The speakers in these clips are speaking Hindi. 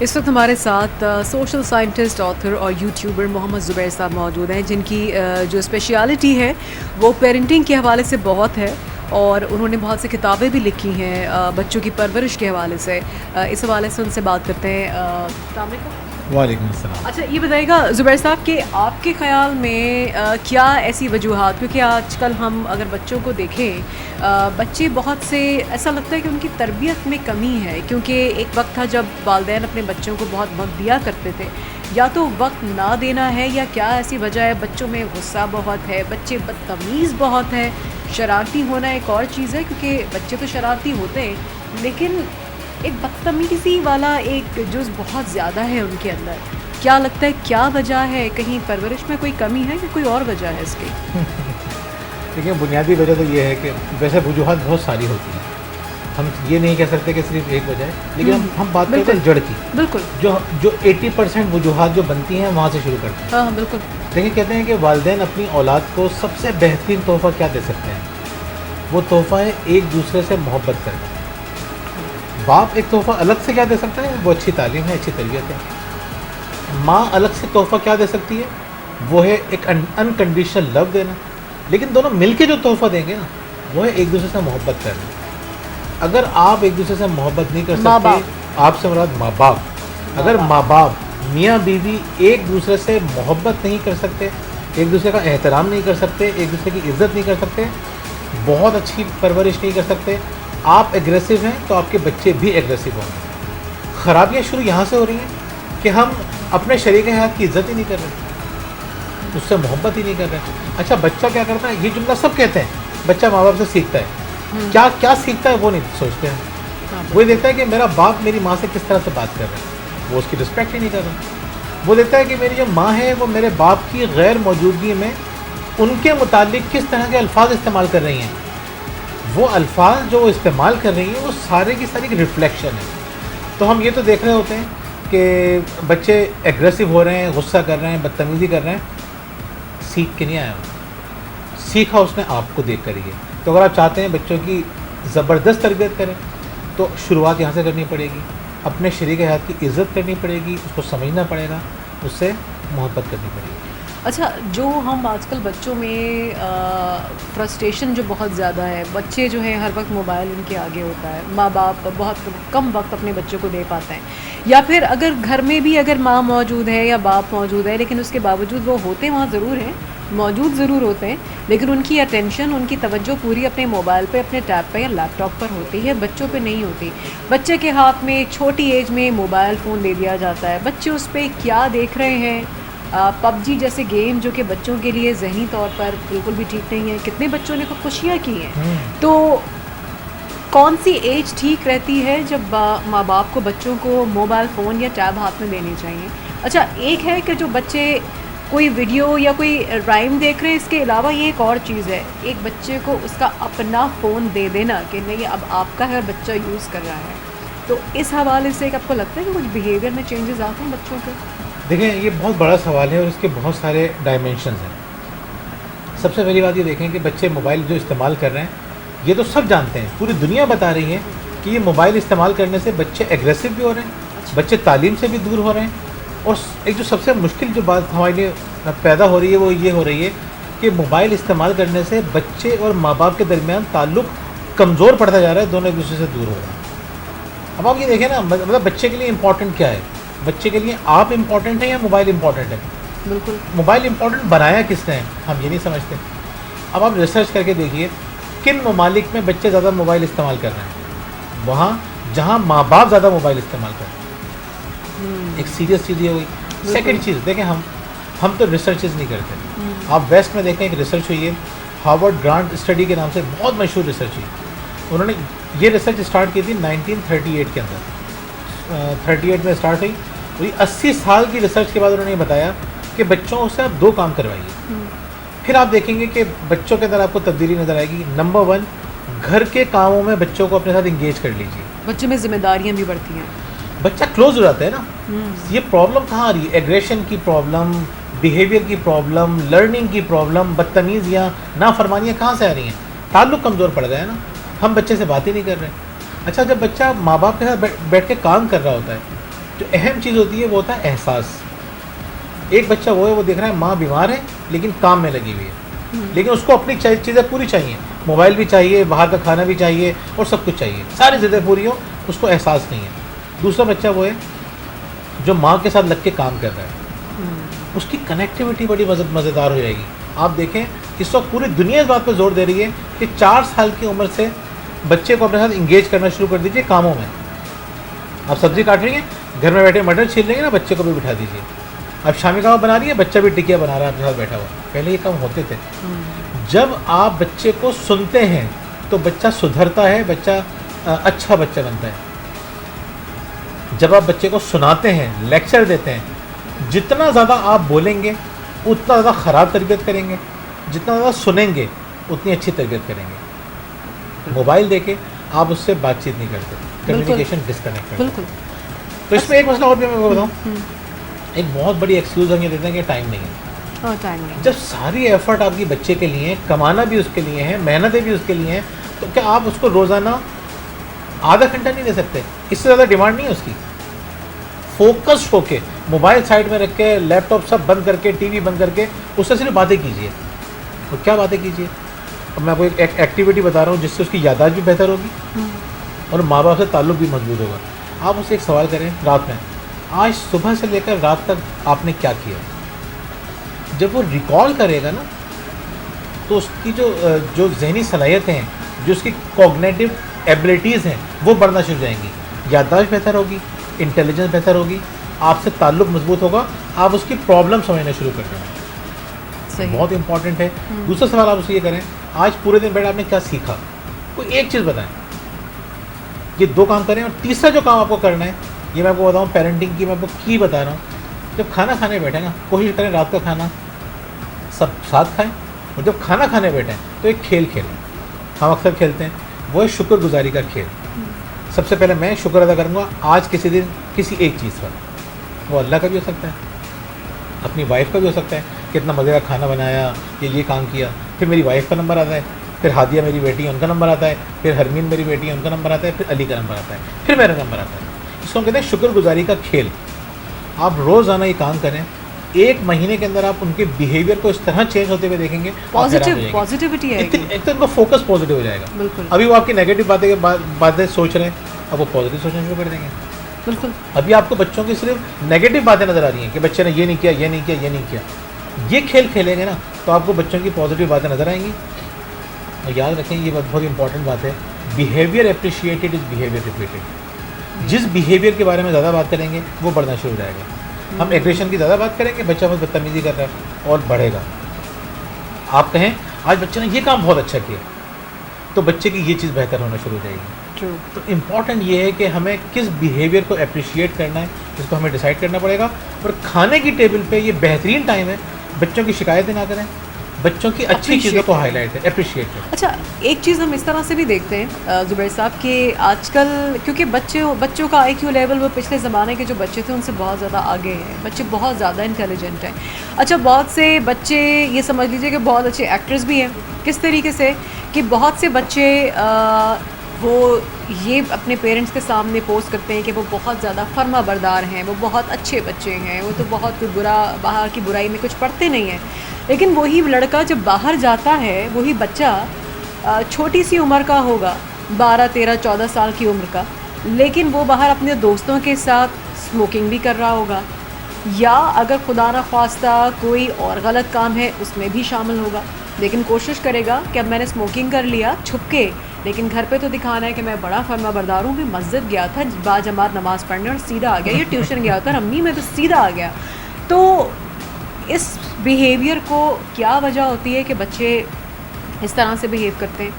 इस वक्त हमारे साथ सोशल साइंटिस्ट, ऑथर और यूट्यूबर मोहम्मद ज़ुबैर साहब मौजूद हैं, जिनकी जो स्पेशलिटी है वो पेरेंटिंग के हवाले से बहुत है और उन्होंने बहुत सी किताबें भी लिखी हैं बच्चों की परवरिश के हवाले से। इस हवाले से उनसे बात करते हैं। अस्सलाम वालेकुम। वालेकुम अस्सलाम। अच्छा, ये बताइएगा ज़ुबैर साहब कि आपके ख़्याल में क्या ऐसी वजूहात, क्योंकि आजकल हम अगर बच्चों को देखें, बच्चे बहुत से ऐसा लगता है कि उनकी तरबियत में कमी है, क्योंकि एक वक्त था जब वालिदैन अपने बच्चों को बहुत वक्त दिया करते थे। या तो वक्त ना देना है या क्या ऐसी वजह है, बच्चों में गुस्सा बहुत है, बच्चे बदतमीज़ बहुत है, शरारती होना एक और चीज़ है, क्योंकि बच्चे तो शरारती होते हैं लेकिन एक बदतमीज़ी वाला एक जुज़ बहुत ज़्यादा है उनके अंदर। क्या लगता है क्या वजह है? कहीं परवरिश में कोई कमी है या कोई और वजह है इसकी? देखिए, बुनियादी वजह तो ये है कि वैसे वजूहत बहुत सारी होती हैं, हम ये नहीं कह सकते कि सिर्फ एक वजह है, लेकिन हम बात करते हैं जड़ की। बिल्कुल। जो 80% वजूहत जो बनती हैं वहाँ से शुरू करते हैं। हाँ, बिल्कुल। देखिए, कहते हैं कि वालिदैन अपनी औलाद को सबसे बेहतरीन तोहफ़ा क्या दे सकते हैं? वो तोहफ़ा है एक दूसरे से मोहब्बत करना। बाप एक तोहफ़ा अलग से क्या दे सकता है? वो अच्छी तालीम है, अच्छी तरबियत है। माँ अलग से तोहफ़ा क्या दे सकती है? वो है एक अनकंडीशनल लव देना। लेकिन दोनों मिलके जो तोहफ़ा देंगे ना, वो है एक दूसरे से मोहब्बत करना। अगर आप एक दूसरे से मोहब्बत नहीं कर सकते, आपसे मुराद माँ बाप, अगर माँ बाप मियाँ बीवी एक दूसरे से मोहब्बत नहीं कर सकते, एक दूसरे का एहतराम नहीं कर सकते, एक दूसरे की इज़्ज़त नहीं कर सकते, बहुत अच्छी परवरिश नहीं कर सकते, आप एग्रेसिव हैं तो आपके बच्चे भी एग्रेसिव होंगे। ख़राबियाँ शुरू यहाँ से हो रही हैं कि हम अपने शरीक हयात की इज़्ज़त ही नहीं कर रहे, उससे मोहब्बत ही नहीं कर रहे। अच्छा, बच्चा क्या करता है? ये जुमला सब कहते हैं, बच्चा माँ बाप से सीखता है। क्या क्या सीखता है वो नहीं सोचते हैं। वो देखता है कि मेरा बाप मेरी माँ से किस तरह से बात कर रहा है, वो उसकी रिस्पेक्ट ही नहीं कर रहा। वो देखता है कि मेरी जो माँ है वो मेरे बाप की गैर मौजूदगी में उनके मुतालिक किस तरह के अल्फाज इस्तेमाल कर रही हैं। वो अल्फाज जो वो इस्तेमाल कर रही हैं वो सारे की सारी रिफ्लेक्शन है। तो हम ये तो देख रहे होते हैं कि बच्चे एग्रेसिव हो रहे हैं, गुस्सा कर रहे हैं, बदतमीज़ी कर रहे हैं, सीख के नहीं आया, सीखा उसने आपको देख कर ही है। तो अगर आप चाहते हैं बच्चों की ज़बरदस्त तरबियत करें तो शुरुआत यहाँ से करनी पड़ेगी, अपने शरीक हयात की इज़्ज़त करनी पड़ेगी, उसको समझना पड़ेगा, उससे मोहब्बत करनी पड़ेगी। अच्छा, जो हम आजकल बच्चों में फ्रस्ट्रेशन जो बहुत ज़्यादा है, बच्चे जो हैं हर वक्त मोबाइल उनके आगे होता है, माँ बाप बहुत कम वक्त अपने बच्चों को दे पाते हैं, या फिर अगर घर में भी अगर माँ मौजूद है या बाप मौजूद है, लेकिन उसके बावजूद वो होते वहाँ ज़रूर हैं, मौजूद ज़रूर होते हैं, लेकिन उनकी अटेंशन, उनकी तवज्जो पूरी अपने मोबाइल पे, अपने टैब पे या लैपटॉप पर होती है, बच्चों पे नहीं होती। बच्चे के हाथ में एक छोटी एज में मोबाइल फ़ोन दे दिया जाता है, बच्चे उस पर क्या देख रहे हैं? पबजी जैसे गेम जो कि बच्चों के लिए ज़हनी तौर पर बिल्कुल भी ठीक नहीं है, कितने बच्चों ने खुदकुशियाँ की हैं। तो कौन सी एज ठीक रहती है जब माँ बाप को बच्चों को मोबाइल फ़ोन या टैब हाथ में देनी चाहिए? अच्छा, एक है कि जो बच्चे कोई वीडियो या कोई राइम देख रहे हैं, इसके अलावा ये एक और चीज़ है, एक बच्चे को उसका अपना फ़ोन दे देना कि नहीं अब आपका है और बच्चा यूज़ कर रहा है। तो इस हवाले से आपको लगता है कि कुछ बिहेवियर में चेंजेस आते हैं बच्चों के? देखिए, ये बहुत बड़ा सवाल है और इसके बहुत सारे डायमेंशंस हैं। सबसे पहली बात ये देखें कि बच्चे मोबाइल जो इस्तेमाल कर रहे हैं, ये तो सब जानते हैं, पूरी दुनिया बता रही है कि ये मोबाइल इस्तेमाल करने से बच्चे एग्रेसिव भी हो रहे हैं, बच्चे तालीम से भी दूर हो रहे हैं। और एक जो सबसे मुश्किल जो बात हमारे लिए पैदा हो रही है वो ये हो रही है कि मोबाइल इस्तेमाल करने से बच्चे और माँ बाप के दरमियान ताल्लुक़ कमज़ोर पड़ता जा रहा है, दोनों एक दूसरे से दूर हो रहे हैं। अब आप ये देखें ना, मतलब बच्चे के लिए इम्पॉर्टेंट क्या है? बच्चे के लिए आप इम्पॉर्टेंट हैं या मोबाइल इम्पॉर्टेंट है? बिल्कुल। मोबाइल इम्पॉर्टेंट बनाया किसने है, हम ये नहीं समझते। अब आप रिसर्च करके देखिए किन ममालिक में बच्चे ज़्यादा मोबाइल इस्तेमाल कर रहे हैं, वहाँ जहाँ माँ बाप ज़्यादा मोबाइल इस्तेमाल कर रहे हैं। एक सीरियस चीज़ ये हुई। सेकंड चीज़ देखें, हम तो रिसर्चेज नहीं करते। आप वेस्ट में देखें, एक रिसर्च हुई है हार्वर्ड ग्रांट स्टडी के नाम से, बहुत मशहूर रिसर्च हुई। उन्होंने ये रिसर्च स्टार्ट की थी 1938 के अंदर, 38 में स्टार्ट हुई। तो 80 साल की रिसर्च के बाद उन्होंने बताया कि बच्चों से आप 2 काम करवाइए, फिर आप देखेंगे कि बच्चों के अंदर आपको तब्दीली नज़र आएगी। नंबर 1, घर के कामों में बच्चों को अपने साथ इंगेज कर लीजिए। बच्चों में जिम्मेदारियाँ भी बढ़ती हैं, बच्चा क्लोज हो जाता है ना। ये प्रॉब्लम कहाँ आ रही है? एग्रेशन की प्रॉब्लम, बिहेवियर की प्रॉब्लम, लर्निंग की प्रॉब्लम, बदतमीज़ियाँ, नाफरमानियाँ कहाँ से आ रही हैं? ताल्लुक़ कमज़ोर पड़ गया है ना, हम बच्चे से बात ही नहीं कर रहे। अच्छा, जब बच्चा माँ बाप के साथ बैठ के काम कर रहा होता है, जो अहम चीज़ होती है वो होता है एहसास। एक बच्चा वो है, वो देख रहा है माँ बीमार है लेकिन काम में लगी हुई है, लेकिन उसको अपनी चीज़ें पूरी चाहिए, मोबाइल भी चाहिए, बाहर का खाना भी चाहिए और सब कुछ चाहिए, सारी चीज़ें पूरी हो, उसको एहसास नहीं है। दूसरा बच्चा वो है जो माँ के साथ लग के काम कर रहा है, उसकी कनेक्टिविटी बड़ी मज़ेदार हो जाएगी। आप देखें इस वक्त पूरी दुनिया इस बात पर जोर दे रही है कि 4 साल की उम्र से बच्चे को अपने साथ इंगेज करना शुरू कर दीजिए कामों में। आप सब्ज़ी काट रही हैं, घर में बैठे मटर छील रही हैं ना, बच्चे को भी बिठा दीजिए। अब शामी कबाब बना रही है, बच्चा भी टिकिया बना रहा है आपके साथ बैठा हुआ। पहले ये काम होते थे। जब आप बच्चे को सुनते हैं तो बच्चा सुधरता है, बच्चा अच्छा बच्चा बनता है। जब आप बच्चे को सुनाते हैं, लेक्चर देते हैं, जितना ज़्यादा आप बोलेंगे उतना ज़्यादा ख़राब तरबियत करेंगे, जितना ज़्यादा सुनेंगे उतनी अच्छी तरबियत करेंगे। मोबाइल देके आप उससे बातचीत नहीं करते, कम्युनिकेशन डिस्कनेक्ट करते। बिल्कुल। तो इसमें एक मसला और भी मैं बताऊँ, एक बहुत बड़ी एक्सक्यूज़ हम ये देते हैं कि टाइम नहीं है। टाइम नहीं। जब सारी एफर्ट आपकी बच्चे के लिए है, कमाना भी उसके लिए है, मेहनतें भी उसके लिए हैं, तो क्या आप उसको रोज़ाना आधा घंटा नहीं दे सकते? इससे ज़्यादा डिमांड नहीं है उसकी। फोकस्ड होके मोबाइल साइड में रख के, लैपटॉप सब बंद करके, टीवी बंद करके उससे सिर्फ बातें कीजिए। और क्या बातें कीजिए? अब मैं आपको एक एक्टिविटी बता रहा हूँ जिससे उसकी याददाश्त भी बेहतर होगी और माँ बाप से ताल्लुक़ भी मजबूत होगा। आप उससे एक सवाल करें रात में, आज सुबह से लेकर रात तक आपने क्या किया? जब वो रिकॉल करेगा ना, तो उसकी जो जहनी सलाहियतें हैं, जो उसकी कॉग्निटिव एबिलिटीज़ हैं, वो बढ़ना शुरू हो जाएंगी। याददाश्त बेहतर होगी, इंटेलिजेंस बेहतर होगी, आपसे ताल्लुक़ मजबूत होगा, आप उसकी प्रॉब्लम समझना शुरू कर देंगे। बहुत इंपॉर्टेंट है। दूसरा सवाल आप उससे ये करें, आज पूरे दिन बैठ आपने क्या सीखा? कोई एक चीज़ बताएं। ये 2 काम करें। और तीसरा जो काम आपको करना है, ये मैं आपको बताऊँ पेरेंटिंग की, मैं आपको की बता रहा हूँ। जब खाना खाने बैठे ना, कोशिश करें रात का खाना सब साथ खाएं, और जब खाना खाने बैठें तो एक खेल खेलें। हम अक्सर खेलते हैं, वो है शुक्रगुजारी का खेल। सबसे पहले मैं शुक्र अदा करूँगा आज किसी दिन किसी एक चीज़ पर। वो अल्लाह का भी हो सकता है, अपनी वाइफ का भी हो सकता है, कितना मज़े का खाना बनाया, ये काम किया। फिर मेरी वाइफ का नंबर आता है, फिर हादिया मेरी बेटी है उनका नंबर आता है, फिर हरमीन मेरी बेटी है उनका नंबर आता है, फिर अली का नंबर आता है, फिर मेरा नंबर आता है। इसको हम कहते हैं शुक्रगुजारी का खेल। आप रोज़ाना ये काम करें, 1 महीने के अंदर आप उनके बिहेवियर को इस तरह चेंज होते हुए देखेंगे, पॉजिटिविटी है। एक तो उनका फोकस पॉजिटिव हो जाएगा। बिल्कुल। अभी वो आपकी नेगेटिव बातें सोच रहे हैं, अब वो पॉजिटिव सोचना शुरू कर देंगे। बिल्कुल। अभी आपको बच्चों की सिर्फ नेगेटिव बातें नज़र आ रही हैं कि बच्चे ने ये नहीं किया, ये नहीं किया, ये नहीं किया। ये खेल खेलेंगे ना तो आपको बच्चों की पॉजिटिव बातें नज़र आएंगी। और याद रखें, ये बहुत इंपॉर्टेंट बात है, behaviour appreciated is behaviour repeated. जिस बिहेवियर के बारे में ज़्यादा बात करेंगे वो बढ़ना शुरू हो जाएगा। हम एग्रेशन की ज़्यादा बात करेंगे, बच्चा बहुत बदतमीज़ी कर रहा है और बढ़ेगा। आप कहें आज बच्चे ने ये काम बहुत अच्छा किया, तो बच्चे की ये चीज़ बेहतर होना शुरू हो जाएगी। तो इम्पॉर्टेंट ये है कि हमें किस बिहेवियर को अप्रिशिएट करना है, इसको हमें डिसाइड करना पड़ेगा। और खाने की टेबल पे ये बेहतरीन टाइम है, बच्चों की शिकायतें ना करें, बच्चों की अच्छी चीज़ों को हाईलाइट करें, अप्रिशिएट करें। अच्छा, एक चीज़ हम इस तरह से भी देखते हैं ज़ुबैर साहब कि आजकल क्योंकि बच्चों का IQ लेवल वो पिछले ज़माने के जो बच्चे थे उनसे बहुत ज़्यादा आगे हैं। बच्चे बहुत ज़्यादा इंटेलिजेंट हैं। अच्छा, बहुत से बच्चे ये समझ लीजिए कि बहुत अच्छे एक्टर्स भी हैं। किस तरीके से कि बहुत से बच्चे वो ये अपने पेरेंट्स के सामने पोस्ट करते हैं कि वो बहुत ज़्यादा फर्मा बरदार हैं, वो बहुत अच्छे बच्चे हैं, वो तो बहुत बुरा, बाहर की बुराई में कुछ पढ़ते नहीं हैं। लेकिन वही लड़का जब बाहर जाता है, वही बच्चा छोटी सी उम्र का होगा, 12, 13, 14 साल की उम्र का, लेकिन वो बाहर अपने दोस्तों के साथ स्मोकिंग भी कर रहा होगा, या अगर खुदा न ख्वास्ता कोई और गलत काम है उसमें भी शामिल होगा। लेकिन कोशिश करेगा कि अब मैंने स्मोकिंग कर लिया छुप के, लेकिन घर पे तो दिखाना है कि मैं बड़ा फर्मा बरदार हूँ, मैं मस्जिद गया था बाजमात नमाज़ पढ़ने और सीधा आ गया, ये ट्यूशन गया था अम्मी मैं तो सीधा आ गया। तो इस बिहेवियर को क्या वजह होती है कि बच्चे इस तरह से बिहेव करते हैं,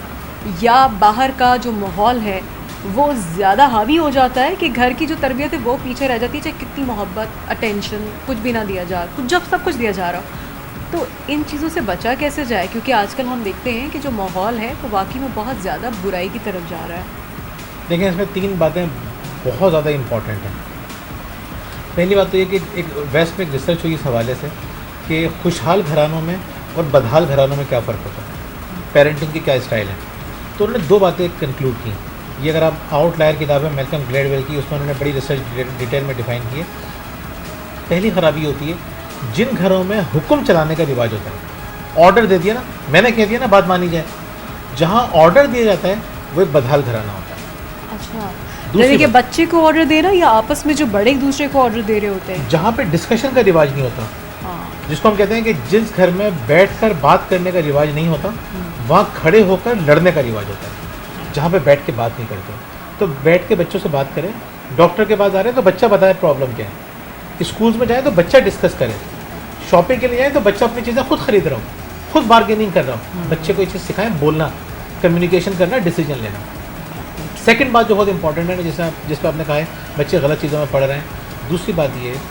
या बाहर का जो माहौल है वो ज़्यादा हावी हो जाता है कि घर की जो तरबियत है वो पीछे रह जाती है, चाहे कितनी मोहब्बत, अटेंशन कुछ भी ना दिया जा, कुछ जब सब कुछ दिया जा रहा हो। तो इन चीज़ों से बचा कैसे जाए, क्योंकि आजकल हम देखते हैं कि जो माहौल है वो वाकई में बहुत ज़्यादा बुराई की तरफ जा रहा है। देखिए, इसमें 3 बातें बहुत ज़्यादा इम्पॉर्टेंट हैं। पहली बात तो ये कि एक वेस्ट में एक रिसर्च हुई इस हवाले से कि खुशहाल घरानों में और बदहाल घरानों में क्या फ़र्क होता है, पेरेंटिंग की क्या स्टाइल है। तो उन्होंने 2 बातें कंक्लूड की। ये अगर आप आउटलायर किताब है मैल्कम ग्लेडवेल की, उसमें उन्होंने बड़ी रिसर्च डिटेल में डिफाइन की है। पहली खराबी होती है जिन घरों में हुक्म चलाने का रिवाज होता है, ऑर्डर दे दिया ना, मैंने कह दिया ना, बात मानी जाए, जहाँ ऑर्डर दिया जाता है वो एक बदहाल घराना होता है। अच्छा, दूसरी यानी कि बात, बच्चे को ऑर्डर देना या आपस में जो बड़े एक दूसरे को ऑर्डर दे रहे होते हैं। जहाँ पे डिस्कशन का रिवाज नहीं होता, हाँ, जिसको हम कहते हैं कि जिस घर में बैठकर बात करने का रिवाज नहीं होता, वहाँ खड़े होकर लड़ने का रिवाज होता है। जहाँ पे बैठ के बात नहीं करते, तो बैठ के बच्चों से बात करें। डॉक्टर के पास आ रहे हैं तो बच्चा बताए प्रॉब्लम क्या है, स्कूल्स में जाए तो बच्चा डिस्कस करे, शॉपिंग के लिए जाए तो बच्चा अपनी चीज़ें खुद खरीद रहा हो, खुद बार्गेनिंग कर रहा हो। बच्चे को ये चीज़ सिखाएं, बोलना, कम्युनिकेशन करना, डिसीजन लेना। सेकंड बात जो बहुत इंपॉर्टेंट है ना, जिस पर आपने कहा है बच्चे गलत चीज़ों में पढ़ रहे हैं, दूसरी बात ये है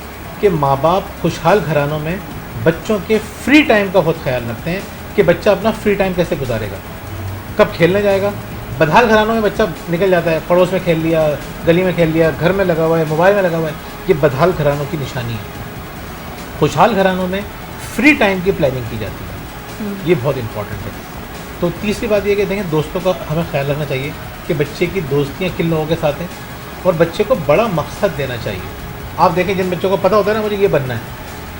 कि माँ बाप खुशहाल घरानों में बच्चों के फ्री टाइम का बहुत ख्याल रखते हैं कि बच्चा अपना फ्री टाइम कैसे गुजारेगा, कब खेलने जाएगा। बदहाल घरानों में बच्चा निकल जाता है, पड़ोस में खेल लिया, गली में खेल लिया, घर में लगा हुआ है, मोबाइल में लगा हुआ है। ये बदहाल घरानों की निशानी है। खुशहाल घरानों में फ्री टाइम की प्लानिंग की जाती है, ये बहुत इंपॉर्टेंट है। तो तीसरी बात ये कि देखें, दोस्तों का हमें ख्याल रखना चाहिए कि बच्चे की दोस्तियाँ किन लोगों के साथ हैं, और बच्चे को बड़ा मकसद देना चाहिए। आप देखें, जिन बच्चों को पता होता है ना, मुझे ये बनना है,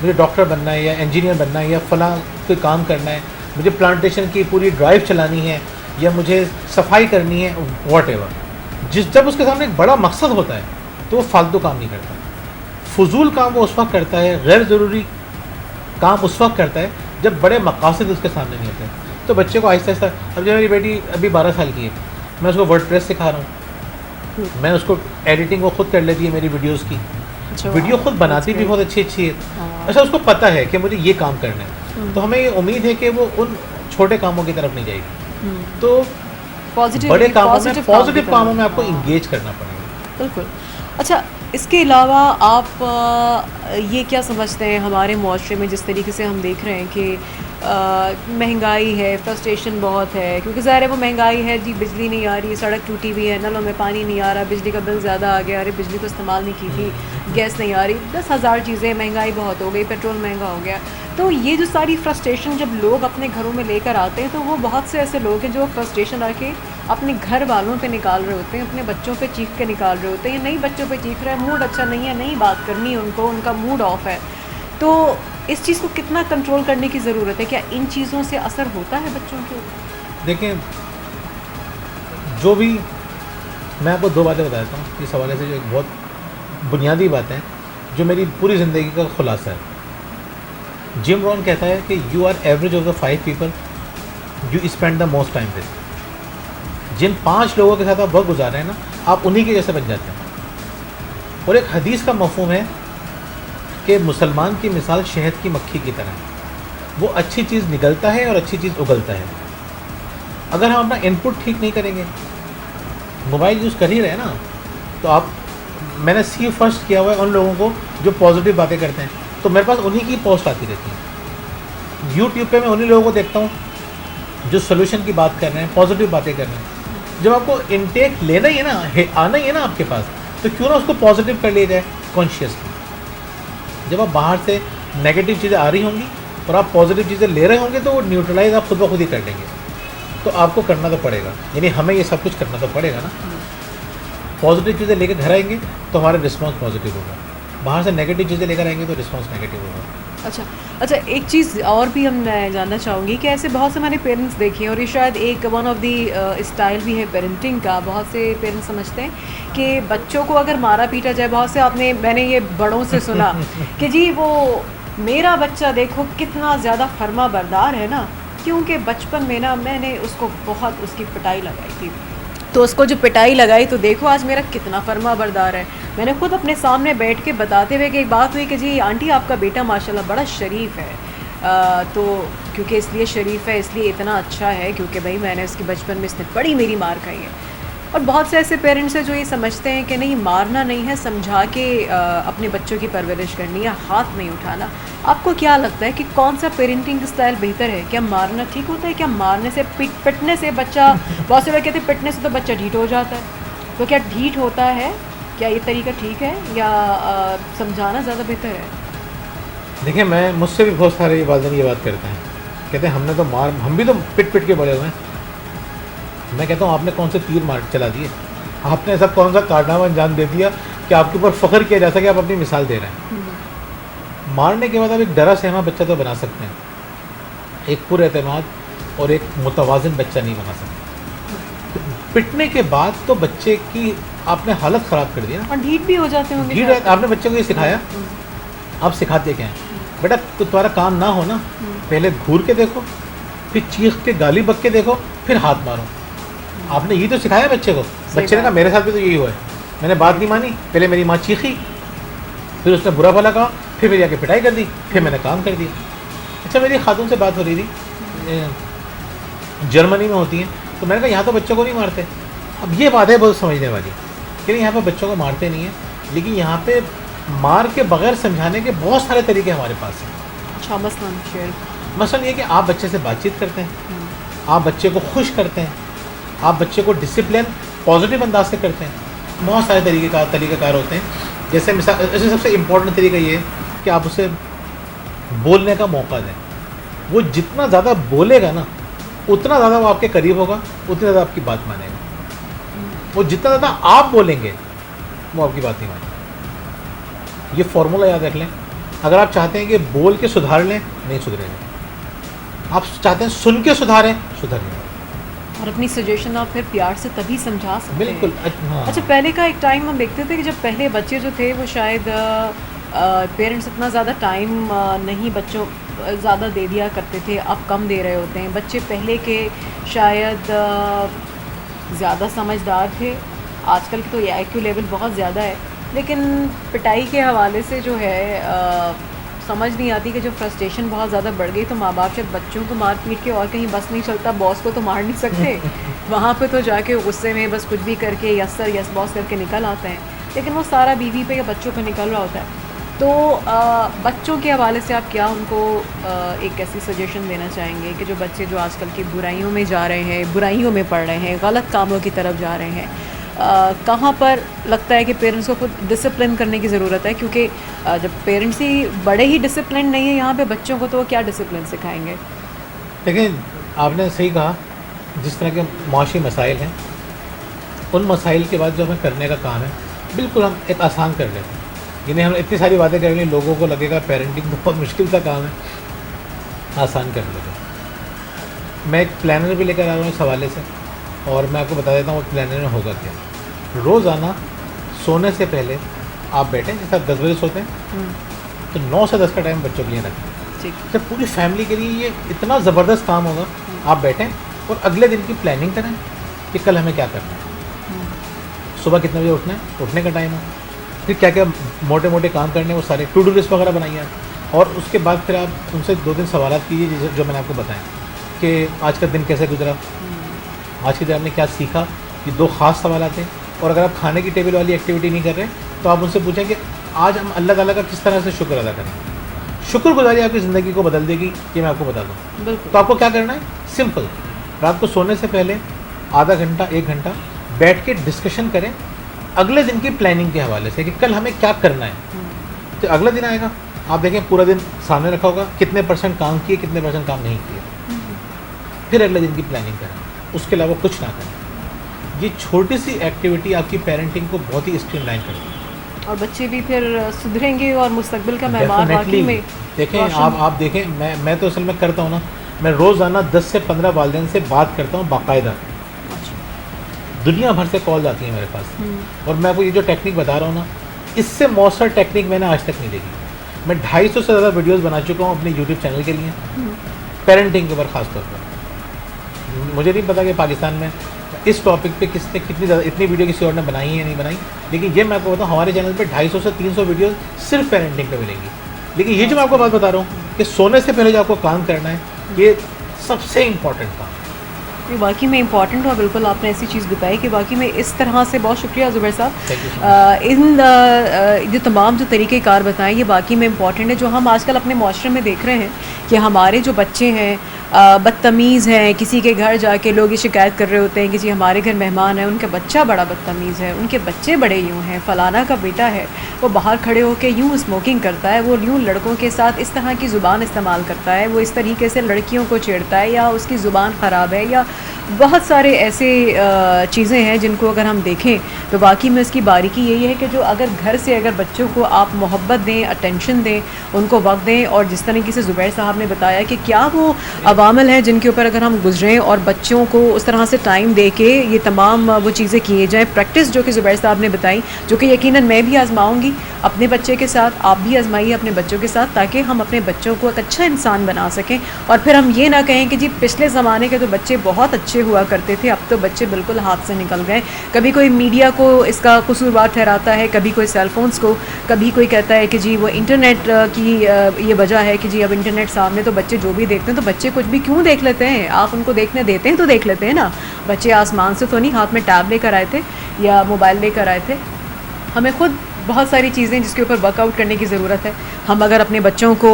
मुझे डॉक्टर बनना है या इंजीनियर बनना है या फलां कोई काम करना है, मुझे प्लांटेशन की पूरी ड्राइव चलानी है या मुझे सफाई करनी है, वॉट जब उसके सामने एक बड़ा मकसद होता है तो वो फालतू काम नहीं करता। फजूल काम वो उस वक्त करता है, गैर ज़रूरी काम उस वक्त करता है जब बड़े मकासद उसके सामने नहीं होते। तो बच्चे को आहिस्ता आहिस्ता, अब जो मेरी बेटी अभी 12 साल की है, मैं उसको वर्डप्रेस सिखा रहा हूँ, मैं उसको एडिटिंग वो खुद कर लेती है मेरी वीडियोज़ की, अच्छा, वीडियो खुद बनाती भी बहुत अच्छी है। अच्छा, उसको पता है कि मुझे ये काम करना है, तो हमें ये उम्मीद है कि वो उन छोटे कामों की तरफ नहीं जाएगी। तो बड़े कामों में, पॉजिटिव कामों में आपको इंगेज करना पड़ेगा। बिल्कुल। अच्छा, इसके अलावा आप ये क्या समझते हैं हमारे मुआशरे में जिस तरीके से हम देख रहे हैं कि महंगाई है, फ्रस्ट्रेशन बहुत है, क्योंकि ज़ाहिर है वो महंगाई है जी, बिजली नहीं आ रही, सड़क टूटी हुई है, नलों में पानी नहीं आ रहा, बिजली का बिल ज़्यादा आ गया, अरे बिजली को इस्तेमाल नहीं की थी, गैस नहीं आ रही, 10,000 चीज़ें, महंगाई बहुत हो गई, पेट्रोल महंगा हो गया। तो ये जो सारी फ्रस्ट्रेशन जब लोग अपने घरों में लेकर आते हैं, तो वो बहुत से ऐसे लोग हैं जो फ्रस्ट्रेशन आके अपने घर वालों पे निकाल रहे होते हैं, अपने बच्चों पे चीख के निकाल रहे होते हैं, या नई बच्चों पे चीख रहे हैं, मूड अच्छा नहीं है, नहीं बात करनी है उनको, उनका मूड ऑफ है। तो इस चीज़ को कितना कंट्रोल करने की ज़रूरत है? क्या इन चीज़ों से असर होता है बच्चों के ऊपर? देखें, जो भी, मैं आपको 2 बातें बताता हूँ इस हवाले से, जो एक बहुत बुनियादी बात है, जो मेरी पूरी ज़िंदगी का खुलासा है। जिम रॉन कहता है कि you are average of the 5 people you spend the most time with. जिन 5 लोगों के साथ आप वक्त गुजार रहे हैं ना, आप उन्हीं के जैसे बन जाते हैं। और एक हदीस का मफहूम है कि मुसलमान की मिसाल शहद की मक्खी की तरह है, वो अच्छी चीज़ निकलता है और अच्छी चीज़ उगलता है। अगर हम अपना इनपुट ठीक नहीं करेंगे, मोबाइल यूज़ कर ही रहे हैं ना, तो आप, मैंने सी फर्स्ट किया हुआ है उन लोगों को जो पॉजिटिव बातें करते हैं, तो मेरे पास उन्हीं की पोस्ट आती रहती है। यूट्यूब पे मैं उन्हीं लोगों को देखता हूँ जो सोल्यूशन की बात कर रहे हैं, पॉजिटिव बातें कर रहे हैं। जब आपको इनटेक लेना ही है ना, आना ही है ना आपके पास, तो क्यों ना उसको पॉजिटिव कर लिया जाए कॉन्शियसली। जब आप बाहर से नेगेटिव चीज़ें आ रही होंगी और आप पॉजिटिव चीज़ें ले रहे होंगे, तो वो न्यूट्रलाइज आप खुद ब खुद ही कर लेंगे। तो आपको करना तो पड़ेगा, यानी हमें ये सब कुछ करना तो पड़ेगा ना। पॉजिटिव चीज़ें लेकर घर आएंगे तो हमारा रिस्पॉन्स पॉजिटिव होगा, बाहर से नेगेटिव चीज़ें लेकर आएंगे तो रिस्पॉन्स नेगेटिव होगा। अच्छा, एक चीज़ और भी हम जानना चाहूँगी कि ऐसे बहुत से हमारे पेरेंट्स देखे हैं, और ये शायद एक वन ऑफ दी स्टाइल भी है पेरेंटिंग का। बहुत से पेरेंट्स समझते हैं कि बच्चों को अगर मारा पीटा जाए, बहुत से मैंने ये बड़ों से सुना कि जी वो मेरा बच्चा देखो कितना ज़्यादा फर्मा बरदार है ना, क्योंकि बचपन में ना मैंने उसको बहुत उसकी पिटाई लगाई थी, तो उसको जो पिटाई लगाई तो देखो आज मेरा कितना फर्मा बरदार है। मैंने खुद अपने सामने बैठ के बताते हुए कि एक बात हुई कि जी आंटी आपका बेटा माशाल्लाह बड़ा शरीफ है, तो क्योंकि इसलिए शरीफ है, इसलिए इतना अच्छा है क्योंकि भाई मैंने उसकी बचपन में इसने बड़ी मेरी मार खाई है। और बहुत से ऐसे पेरेंट्स हैं जो ये समझते हैं कि नहीं, मारना नहीं है, समझा के अपने बच्चों की परवरिश करनी है, हाथ नहीं उठाना। आपको क्या लगता है कि कौन सा पेरेंटिंग स्टाइल बेहतर है? क्या मारना ठीक होता है? क्या मारने से, पिटने से बच्चा, बहुत से लोग कहते हैं पिटने से तो बच्चा ढीठ हो जाता है, तो क्या ढीठ होता है? क्या ये तरीका ठीक है या समझाना ज़्यादा बेहतर है? देखिए, मैं, मुझसे भी बहुत सारे वालिदैन ये बात करते हैं, कहते हैं हम भी तो पिट के बड़े हुए हैं। मैं कहता हूँ आपने कौन से तीर मार चला दिए, आपने ऐसा कौन सा कारनामा अंजाम दे दिया कि आपके ऊपर फ़ख्र किया जा सके, आप अपनी मिसाल दे रहे हैं। मारने के बाद आप एक डरा सहमा बच्चा तो बना सकते हैं, एक पुरएतमाद और एक मुतवाज़िन बच्चा नहीं बना सकते। पिटने के बाद तो बच्चे की आपने हालत ख़राब कर दी ना, और ढीठ भी हो जाते होंगे ढीठ शायद। आपने बच्चे को ये सिखाया, आप सिखाते क्या हैं? बेटा तुम्हारा काम ना हो ना, पहले घूर के देखो, फिर चीख के गाली बक के देखो, फिर हाथ मारो। आपने ये तो सिखाया बच्चे को। बच्चे ने कहा मेरे साथ भी तो यही हुआ है, मैंने बात नहीं मानी, पहले मेरी माँ चीखी, फिर उसने बुरा भला कहा, फिर मेरी आके पिटाई कर दी, फिर मैंने काम कर दिया। अच्छा मेरी खातून से बात हो रही थी, जर्मनी में होती हैं, तो मैंने कहा यहाँ तो बच्चों को नहीं मारते। अब ये बात है बहुत समझने वाली कि यहाँ पर बच्चों को मारते नहीं हैं, लेकिन यहाँ पे मार के बगैर समझाने के बहुत सारे तरीके हमारे पास हैं। अच्छा मसलन शेयर। मसलन ये कि आप बच्चे से बातचीत करते हैं, आप बच्चे को खुश करते हैं, आप बच्चे को डिसिप्लिन पॉजिटिव अंदाज से करते हैं। बहुत सारे तरीक़ेकार होते हैं। जैसे मिसाल, जैसे सबसे इम्पोर्टेंट तरीका ये है कि आप उसे बोलने का मौका दें। वो जितना ज़्यादा बोलेगा ना, उतना ज़्यादा वो आपके करीब होगा, उतनी ज़्यादा आपकी बात मानेगा। वो जितना ज़्यादा आप बोलेंगे, वो आपकी बात नहीं मानेगा। ये फॉर्मूला याद रख लें। अगर आप चाहते हैं कि बोल के सुधार लें, नहीं सुधरेगा। आप चाहते हैं सुन के सुधारें, सुधर लें। और अपनी सजेशन आप फिर प्यार से तभी समझा सकते हैं। बिल्कुल। हाँ। अच्छा पहले का एक टाइम हम देखते थे कि जब पहले बच्चे जो थे वो शायद पेरेंट्स इतना ज़्यादा टाइम नहीं बच्चों ज़्यादा दे दिया करते थे, अब कम दे रहे होते हैं। बच्चे पहले के शायद ज़्यादा समझदार थे, आजकल की तो ये IQ लेवल बहुत ज़्यादा है, लेकिन पिटाई के हवाले से जो है समझ नहीं आती कि जो फ्रस्ट्रेशन बहुत ज़्यादा बढ़ गई, तो माँ बाप शायद बच्चों को मार पीट के और कहीं बस नहीं चलता, बॉस को तो मार नहीं सकते, वहाँ पे तो जाके गुस्से में बस कुछ भी करके यस बॉस करके निकल आते हैं, लेकिन वो सारा बीवी पे या बच्चों पे निकल रहा होता है। तो बच्चों के हवाले से आप क्या उनको एक ऐसी सजेशन देना चाहेंगे कि जो बच्चे जो आजकल की बुराइयों में जा रहे हैं, बुराइयों में पड़ रहे हैं, गलत कामों की तरफ जा रहे हैं, कहाँ पर लगता है कि पेरेंट्स को खुद डिसिप्लिन करने की ज़रूरत है? क्योंकि जब पेरेंट्स ही बड़े ही डिसिप्लिन नहीं है यहाँ पे, बच्चों को तो वो क्या डिसिप्लिन सिखाएंगे? लेकिन आपने सही कहा, जिस तरह के माशी मसाइल हैं, उन मसाइल के बाद जो हमें करने का काम है, बिल्कुल हम एक आसान कर लेते हैं। यानी हम इतनी सारी बातें करेंगे, लोगों को लगेगा पेरेंटिंग बहुत मुश्किल का काम है, आसान कर लेते हैं। मैं एक प्लानर भी लेकर आ रहा हूँ इस हवाले से, और मैं आपको बता देता हूँ वो प्लानर में होगा क्या। रोज़ाना सोने से पहले आप बैठें, जैसे आप 10 बजे सोते हैं, तो 9 से 10 का टाइम बच्चों के लिए रखें। ठीक। जब पूरी फैमिली के लिए ये इतना ज़बरदस्त काम होगा, आप बैठें और अगले दिन की प्लानिंग करें कि कल हमें क्या करना है, सुबह कितने बजे उठना है, उठने का टाइम है, फिर क्या क्या मोटे मोटे काम करने हैं, वो सारे टू डू लिस्ट वगैरह बनाइए आप। और उसके बाद फिर आप उनसे 2-3 सवाल कीजिए जो मैंने आपको बताया कि आज का दिन कैसे गुजरा, आज के दिन आपने क्या सीखा। ये 2 ख़ास सवाल आते हैं। और अगर आप खाने की टेबल वाली एक्टिविटी नहीं कर रहे, तो आप उनसे पूछें कि आज हम अल्लाह ताला का किस तरह से शुक्र अदा करें। शुक्रगुजारी आपकी ज़िंदगी को बदल देगी, ये मैं आपको बता दूँ। बिल्कुल। तो आपको क्या करना है, सिंपल, रात को सोने से पहले आधा घंटा 1 घंटा बैठ के डिस्कशन करें अगले दिन की प्लानिंग के हवाले से कि कल हमें क्या करना है। तो अगला दिन आएगा, आप देखें पूरा दिन सामने रखा होगा, कितने % काम किए, कितने % काम नहीं किए। फिर अगले दिन की प्लानिंग करें, उसके अलावा कुछ ना करें। ये छोटी सी एक्टिविटी आपकी पेरेंटिंग को बहुत ही स्ट्रीमलाइन करेगी, और बच्चे भी फिर सुधरेंगे और मुस्तकबिल का मेहमान वाकई में देखें। रोशन। आप देखें, मैं तो असल में करता हूँ ना, मैं रोज़ाना 10 से 15 वालिदैन से बात करता हूँ बाकायदा। दुनिया भर से कॉल आती है मेरे पास, और मैं आपको ये जो टेक्निक बता रहा हूँ ना, इससे मौसर टेक्निक मैंने आज तक नहीं देखी। मैं 250 से ज़्यादा वीडियोस बना चुका हूँ अपने यूट्यूब चैनल के लिए, पेरेंटिंग के ऊपर ख़ास तौर पर। मुझे नहीं पता कि पाकिस्तान में इस टॉपिक पे किसने इतनी वीडियो किसी और ने बनाई है या नहीं बनाई, लेकिन ये मैं आपको बताऊँ, हमारे चैनल पे 250 से 300 वीडियो सिर्फ पेरेंटिंग पे मिलेंगी। लेकिन ये जो मैं आपको बात बता रहा हूँ कि सोने से पहले जो आपको काम करना है, ये सबसे इम्पॉर्टेंट काम है। ये वाकई में इम्पॉर्टेंट हुआ, बिल्कुल आपने ऐसी चीज़ बताई कि वाकई में इस तरह से बहुत शुक्रिया ज़ुबैर साहब। इन जो तमाम जो तरीक़ेकार बताएं, ये वाकई में इम्पॉर्टेंट है, जो हम आजकल अपने माशरे में देख रहे हैं कि हमारे जो बच्चे हैं बदतमीज़ हैं, किसी के घर जाके लोग ये शिकायत कर रहे होते हैं कि जी हमारे घर मेहमान है, उनका बच्चा बड़ा बदतमीज़ है, उनके बच्चे बड़े यूँ हैं, फ़लाना का बेटा है वो बाहर खड़े होकर यूँ स्मोकिंग करता है, वो यूँ लड़कों के साथ इस तरह की ज़ुबान इस्तेमाल करता है, वो इस तरीके से लड़कियों को छेड़ता है, या उसकी ज़ुबान ख़राब है, या बहुत सारे ऐसे चीज़ें हैं जिनको अगर हम देखें तो वाकई में इसकी बारीकी यही है कि जो अगर घर से अगर बच्चों को आप मोहब्बत दें, अटेंशन दें, उनको वक्त दें, और जिस तरीके से ज़ुबैर साहब ने बताया कि क्या वो अवामल हैं जिनके ऊपर अगर हम गुजरें और बच्चों को उस तरह से टाइम दे के ये तमाम वो चीज़ें किए जाएँ, प्रैक्टिस जो कि ज़ुबैर साहब ने बताई, जो कि यकीनन मैं भी आज़माऊँगी अपने बच्चे के साथ, आप भी आजमाइए अपने बच्चों के साथ, ताकि हम अपने बच्चों को एक अच्छा इंसान बना सकें, और फिर हम ये ना कहें कि जी पिछले ज़माने के तो बच्चे बहुत अच्छे हुआ करते थे, अब तो बच्चे बिल्कुल हाथ से निकल गए। कभी कोई मीडिया को इसका कसूरवार ठहराता है, कभी कोई सेलफोन्स को, कभी कोई कहता है कि जी वो इंटरनेट की ये वजह है कि जी अब इंटरनेट सामने तो बच्चे जो भी देखते हैं, तो बच्चे कुछ भी क्यों देख लेते हैं, आप उनको देखने देते हैं तो देख लेते हैं ना। बच्चे आसमान से तो नहीं हाथ में टैब लेकर आए थे या मोबाइल लेकर आए थे। हमें खुद बहुत सारी चीज़ें जिसके ऊपर वर्कआउट करने की ज़रूरत है। हम अगर अपने बच्चों को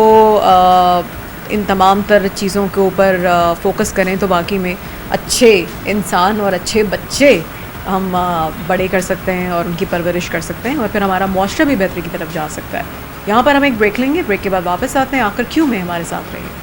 इन तमाम तर चीज़ों के ऊपर फोकस करें तो वाकई में अच्छे इंसान और अच्छे बच्चे हम बड़े कर सकते हैं और उनकी परवरिश कर सकते हैं, और फिर हमारा मुआशरा भी बेहतरी की तरफ जा सकता है। यहाँ पर हम एक ब्रेक लेंगे, ब्रेक के बाद वापस आते हैं। आखिर क्यों में हमारे साथ रहिए।